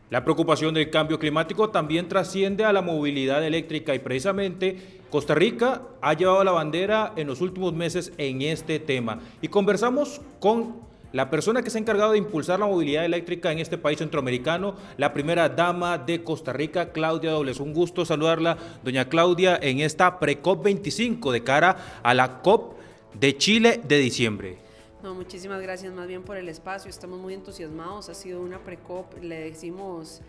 La preocupación del cambio climático también trasciende a la movilidad eléctrica y precisamente Costa Rica ha llevado la bandera en los últimos meses en este tema. Y conversamos con la persona que se ha encargado de impulsar la movilidad eléctrica en este país centroamericano, la primera dama de Costa Rica, Claudia Dobles. Un gusto saludarla, doña Claudia, en esta pre-COP 25 de cara a la COP de Chile de diciembre. No, muchísimas gracias más bien por el espacio, estamos muy entusiasmados, ha sido una pre-COP, le decimos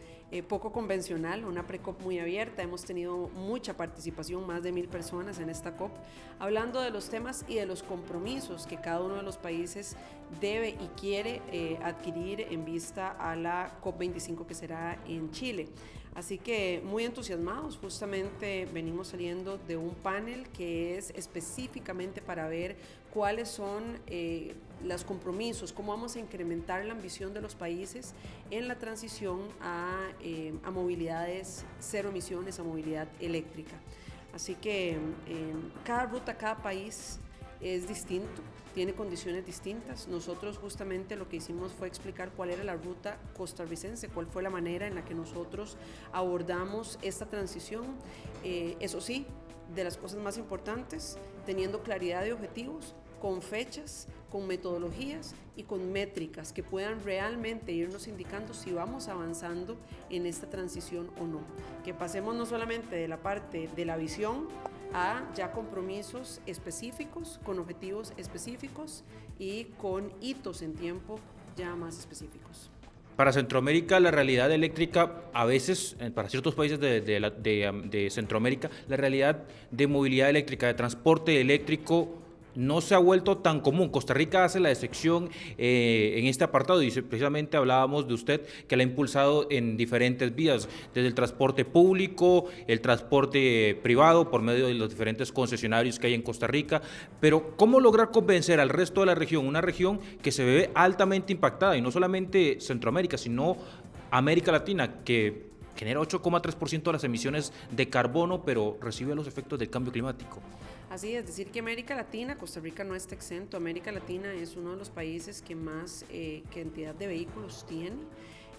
poco convencional, una pre-COP muy abierta, hemos tenido mucha participación, más de 1000 personas en esta COP, hablando de los temas y de los compromisos que cada uno de los países debe y quiere adquirir en vista a la COP 25 que será en Chile. Así que muy entusiasmados, justamente venimos saliendo de un panel que es específicamente para ver cuáles son los compromisos, cómo vamos a incrementar la ambición de los países en la transición a movilidades cero emisiones, a movilidad eléctrica. Así que cada ruta, cada país es distinto, tiene condiciones distintas. Nosotros justamente lo que hicimos fue explicar cuál era la ruta costarricense, cuál fue la manera en la que nosotros abordamos esta transición. Eso sí, de las cosas más importantes, teniendo claridad de objetivos, con fechas, con metodologías y con métricas que puedan realmente irnos indicando si vamos avanzando en esta transición o no. Que pasemos no solamente de la parte de la visión a ya compromisos específicos, con objetivos específicos y con hitos en tiempo ya más específicos. Para Centroamérica, la realidad eléctrica, a veces, para ciertos países de Centroamérica, la realidad de movilidad eléctrica, de transporte eléctrico, no se ha vuelto tan común. Costa Rica hace la excepción en este apartado y precisamente hablábamos de usted que la ha impulsado en diferentes vías, desde el transporte público, el transporte privado por medio de los diferentes concesionarios que hay en Costa Rica, pero ¿cómo lograr convencer al resto de la región? Una región que se ve altamente impactada y no solamente Centroamérica, sino América Latina, que genera 8,3% de las emisiones de carbono, pero recibe los efectos del cambio climático. Así es, decir que América Latina, Costa Rica no está exento. América Latina es uno de los países que más cantidad de vehículos tiene.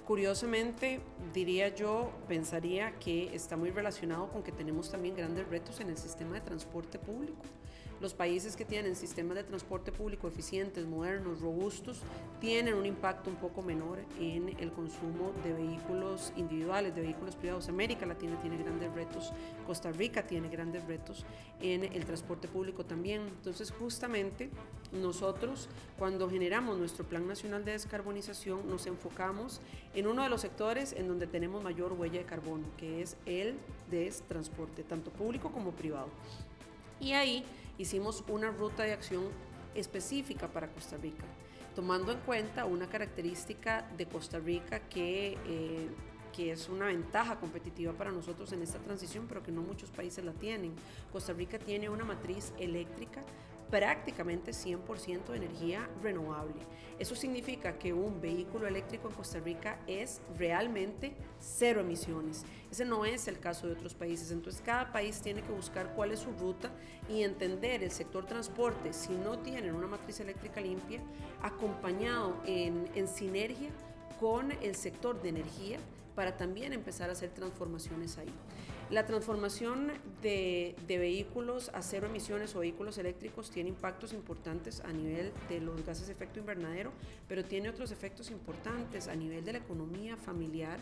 Curiosamente, diría yo, pensaría que está muy relacionado con que tenemos también grandes retos en el sistema de transporte público. Los países que tienen sistemas de transporte público eficientes, modernos, robustos, tienen un impacto un poco menor en el consumo de vehículos individuales, de vehículos privados. América Latina tiene grandes retos, Costa Rica tiene grandes retos en el transporte público también. Entonces, justamente nosotros, cuando generamos nuestro Plan Nacional de Descarbonización, nos enfocamos en uno de los sectores en donde tenemos mayor huella de carbono, que es el de transporte, tanto público como privado. Y ahí hicimos una ruta de acción específica para Costa Rica, tomando en cuenta una característica de Costa Rica que es una ventaja competitiva para nosotros en esta transición, pero que no muchos países la tienen. Costa Rica tiene una matriz eléctrica prácticamente 100% de energía renovable. Eso significa que un vehículo eléctrico en Costa Rica es realmente cero emisiones. Ese no es el caso de otros países. Entonces, cada país tiene que buscar cuál es su ruta y entender el sector transporte, si no tienen una matriz eléctrica limpia, acompañado en sinergia con el sector de energía, para también empezar a hacer transformaciones ahí. La transformación de vehículos a cero emisiones o vehículos eléctricos tiene impactos importantes a nivel de los gases de efecto invernadero, pero tiene otros efectos importantes a nivel de la economía familiar.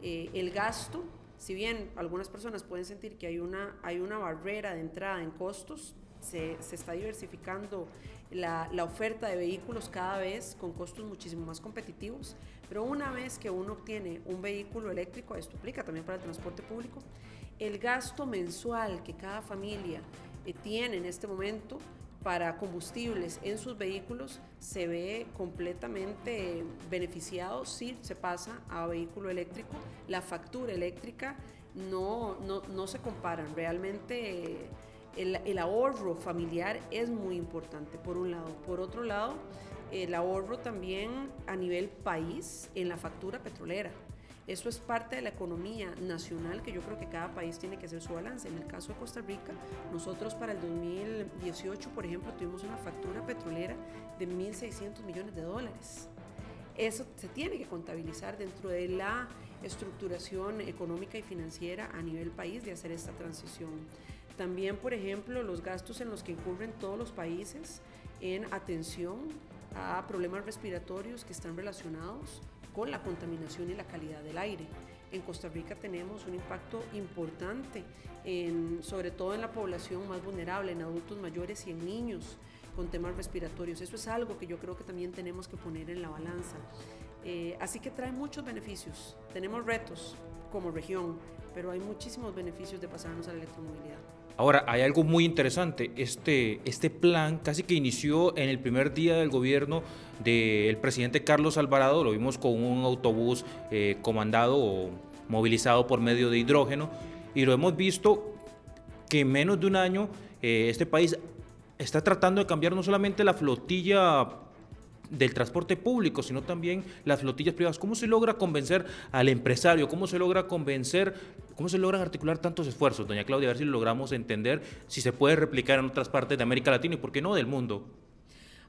El gasto, si bien algunas personas pueden sentir que hay una barrera de entrada en costos, se está diversificando la oferta de vehículos cada vez con costos muchísimo más competitivos, pero una vez que uno obtiene un vehículo eléctrico, esto aplica también para el transporte público, el gasto mensual que cada familia tiene en este momento para combustibles en sus vehículos se ve completamente beneficiado si se pasa a vehículo eléctrico. La factura eléctrica no se comparan, realmente el ahorro familiar es muy importante, por un lado. Por otro lado, el ahorro también a nivel país en la factura petrolera. Eso es parte de la economía nacional que yo creo que cada país tiene que hacer su balance. En el caso de Costa Rica, nosotros para el 2018, por ejemplo, tuvimos una factura petrolera de $1.600 millones. Eso se tiene que contabilizar dentro de la estructuración económica y financiera a nivel país de hacer esta transición. También, por ejemplo, los gastos en los que incurren todos los países en atención a problemas respiratorios que están relacionados con la contaminación y la calidad del aire. En Costa Rica tenemos un impacto importante, sobre todo en la población más vulnerable, en adultos mayores y en niños con temas respiratorios. Eso es algo que yo creo que también tenemos que poner en la balanza. Así que trae muchos beneficios. Tenemos retos como región, pero hay muchísimos beneficios de pasarnos a la electromovilidad. Ahora, hay algo muy interesante. Este plan casi que inició en el primer día del gobierno del presidente Carlos Alvarado. Lo vimos con un autobús comandado o movilizado por medio de hidrógeno, y lo hemos visto que en menos de un año este país está tratando de cambiar no solamente la flotilla del transporte público, sino también las flotillas privadas. ¿Cómo se logra convencer al empresario? ¿Cómo se logra cómo se logran articular tantos esfuerzos, doña Claudia? A ver si lo logramos entender, si se puede replicar en otras partes de América Latina y por qué no del mundo.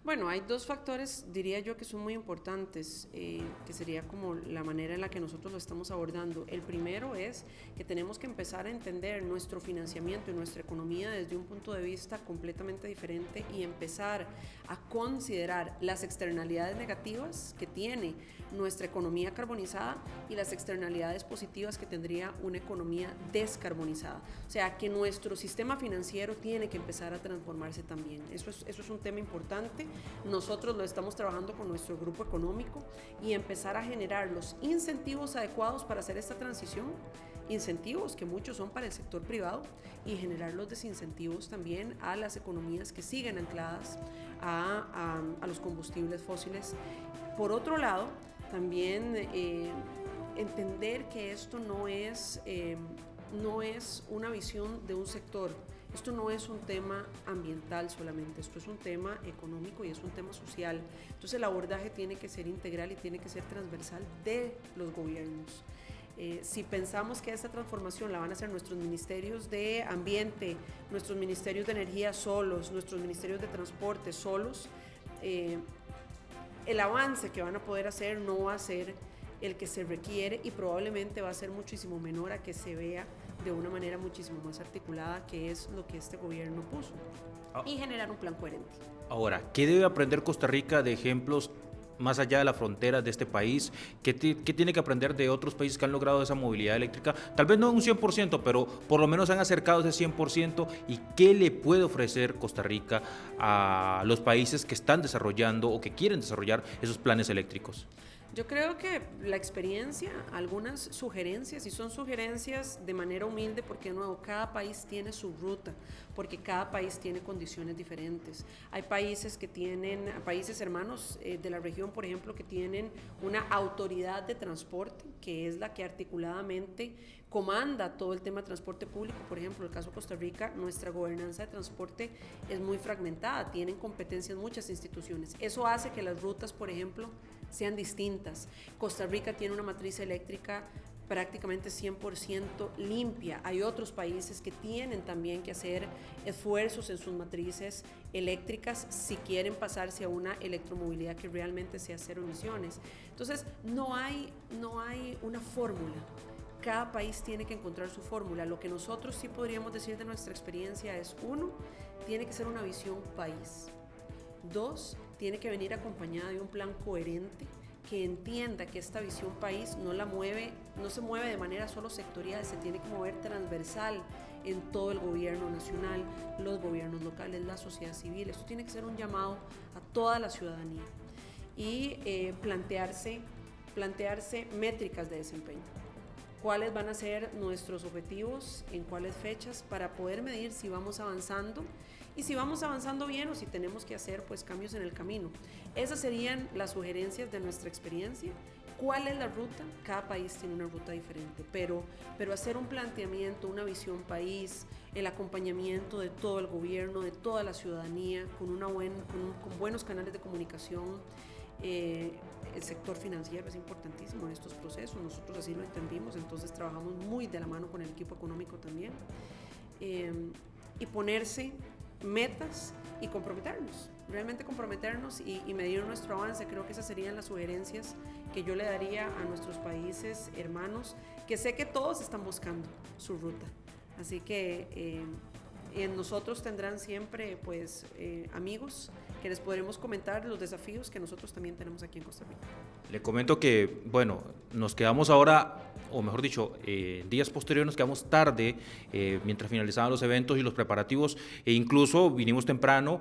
Bueno, hay dos factores, diría yo, que son muy importantes, que sería como la manera en la que nosotros lo estamos abordando. El primero es que tenemos que empezar a entender nuestro financiamiento y nuestra economía desde un punto de vista completamente diferente y empezar a considerar las externalidades negativas que tiene nuestra economía carbonizada y las externalidades positivas que tendría una economía descarbonizada. O sea, que nuestro sistema financiero tiene que empezar a transformarse también. Eso es un tema importante. Nosotros lo estamos trabajando con nuestro grupo económico y empezar a generar los incentivos adecuados para hacer esta transición, incentivos que muchos son para el sector privado, y generar los desincentivos también a las economías que siguen ancladas a los combustibles fósiles. Por otro lado, también entender que esto no es una visión de un sector. Esto no es un tema ambiental solamente, esto es un tema económico y es un tema social. Entonces el abordaje tiene que ser integral y tiene que ser transversal de los gobiernos. Si pensamos que esta transformación la van a hacer nuestros ministerios de ambiente, nuestros ministerios de energía solos, nuestros ministerios de transporte solos, el avance que van a poder hacer no va a ser el que se requiere y probablemente va a ser muchísimo menor a que se vea de una manera muchísimo más articulada, que es lo que este gobierno puso, y generar un plan coherente. Ahora, ¿qué debe aprender Costa Rica de ejemplos más allá de la frontera de este país? ¿Qué tiene que aprender de otros países que han logrado esa movilidad eléctrica? Tal vez no en un 100%, pero por lo menos han acercado ese 100%. ¿Y qué le puede ofrecer Costa Rica a los países que están desarrollando o que quieren desarrollar esos planes eléctricos? Yo creo que la experiencia, algunas sugerencias, y son sugerencias de manera humilde, porque de nuevo cada país tiene su ruta, porque cada país tiene condiciones diferentes. Hay países que tienen, países hermanos de la región, por ejemplo, que tienen una autoridad de transporte, que es la que articuladamente comanda todo el tema de transporte público. Por ejemplo, en el caso de Costa Rica, nuestra gobernanza de transporte es muy fragmentada, tienen competencias muchas instituciones. Eso hace que las rutas, por ejemplo, sean distintas. Costa Rica tiene una matriz eléctrica prácticamente 100% limpia. Hay otros países que tienen también que hacer esfuerzos en sus matrices eléctricas si quieren pasarse a una electromovilidad que realmente sea cero emisiones. Entonces, no hay una fórmula. Cada país tiene que encontrar su fórmula. Lo que nosotros sí podríamos decir de nuestra experiencia es, 1, tiene que ser una visión país. 2, tiene que venir acompañada de un plan coherente que entienda que esta visión país no se mueve de manera solo sectorial, se tiene que mover transversal en todo el gobierno nacional, los gobiernos locales, la sociedad civil. Esto tiene que ser un llamado a toda la ciudadanía y plantearse métricas de desempeño. ¿Cuáles van a ser nuestros objetivos, en cuáles fechas, para poder medir si vamos avanzando y si vamos avanzando bien o si tenemos que hacer pues cambios en el camino? Esas serían las sugerencias de nuestra experiencia. ¿Cuál es la ruta? Cada país tiene una ruta diferente, pero hacer un planteamiento, una visión país, el acompañamiento de todo el gobierno, de toda la ciudadanía, con buenos canales de comunicación. El sector financiero es importantísimo en estos procesos, nosotros así lo entendimos, entonces trabajamos muy de la mano con el equipo económico también, y ponerse metas y comprometernos. realmente comprometernos y medir nuestro avance. Creo que esas serían las sugerencias que yo le daría a nuestros países hermanos, que sé que todos están buscando su ruta. Así que en nosotros tendrán siempre pues amigos que les podremos comentar los desafíos que nosotros también tenemos aquí en Costa Rica. Le comento que, bueno, nos quedamos ahora, o mejor dicho, días posteriores nos quedamos tarde, mientras finalizaban los eventos y los preparativos, e incluso vinimos temprano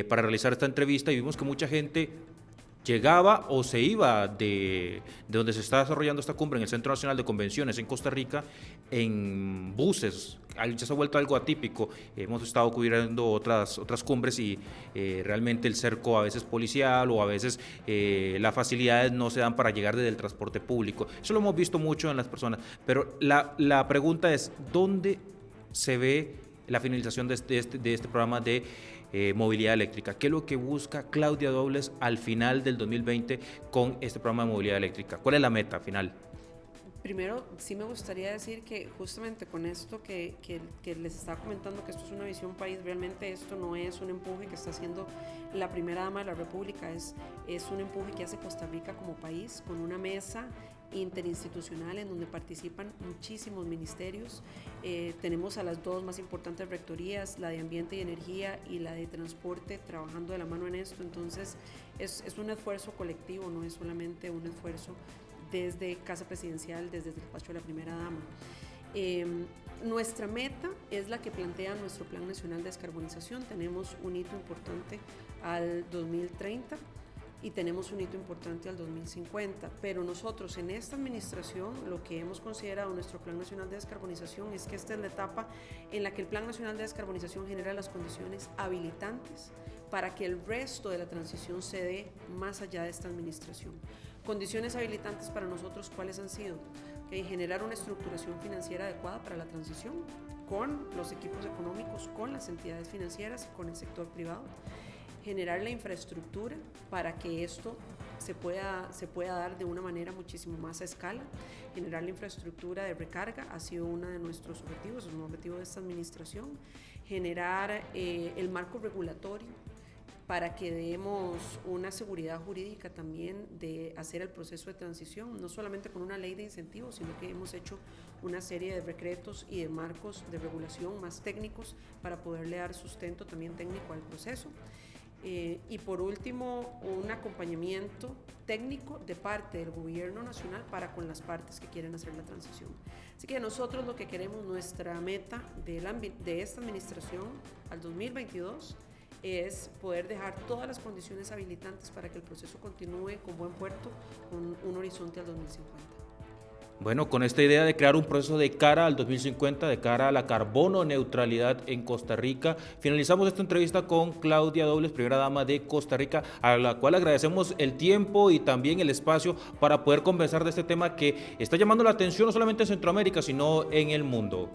para realizar esta entrevista y vimos que mucha gente llegaba o se iba de donde se está desarrollando esta cumbre en el Centro Nacional de Convenciones en Costa Rica en buses. Ya se ha vuelto algo atípico. Hemos estado cubriendo otras cumbres y realmente el cerco a veces policial o a veces las facilidades no se dan para llegar desde el transporte público. Eso lo hemos visto mucho en las personas, pero la pregunta es, ¿dónde se ve la finalización de este programa de movilidad eléctrica? ¿Qué es lo que busca Claudia Dobles al final del 2020 con este programa de movilidad eléctrica? ¿Cuál es la meta final? Primero, sí me gustaría decir que justamente con esto que les estaba comentando, que esto es una visión país, realmente esto no es un empuje que está haciendo la primera dama de la República, es un empuje que hace Costa Rica como país, con una mesa interinstitucional en donde participan muchísimos ministerios. Tenemos a las dos más importantes rectorías, la de Ambiente y Energía y la de Transporte, trabajando de la mano en esto. Entonces es un esfuerzo colectivo, no es solamente un esfuerzo desde Casa Presidencial, desde el despacho de la primera dama. Nuestra meta es la que plantea nuestro Plan Nacional de Descarbonización. Tenemos un hito importante al 2030 y tenemos un hito importante al 2050, pero nosotros en esta administración lo que hemos considerado nuestro Plan Nacional de Descarbonización es que esta es la etapa en la que el Plan Nacional de Descarbonización genera las condiciones habilitantes para que el resto de la transición se dé más allá de esta administración. Condiciones habilitantes para nosotros, ¿cuáles han sido? Generar una estructuración financiera adecuada para la transición, con los equipos económicos, con las entidades financieras, con el sector privado. Generar la infraestructura para que esto se pueda dar de una manera muchísimo más a escala. Generar la infraestructura de recarga ha sido uno de nuestros objetivos, es un objetivo de esta administración. Generar el marco regulatorio para que demos una seguridad jurídica también de hacer el proceso de transición, no solamente con una ley de incentivos, sino que hemos hecho una serie de decretos y de marcos de regulación más técnicos para poderle dar sustento también técnico al proceso. Y por último, un acompañamiento técnico de parte del gobierno nacional para con las partes que quieren hacer la transición. Así que nosotros lo que queremos, nuestra meta de esta administración al 2022, es poder dejar todas las condiciones habilitantes para que el proceso continúe con buen puerto, con un horizonte al 2050. Bueno, con esta idea de crear un proceso de cara al 2050, de cara a la carbono neutralidad en Costa Rica, finalizamos esta entrevista con Claudia Dobles, primera dama de Costa Rica, a la cual agradecemos el tiempo y también el espacio para poder conversar de este tema que está llamando la atención no solamente en Centroamérica, sino en el mundo.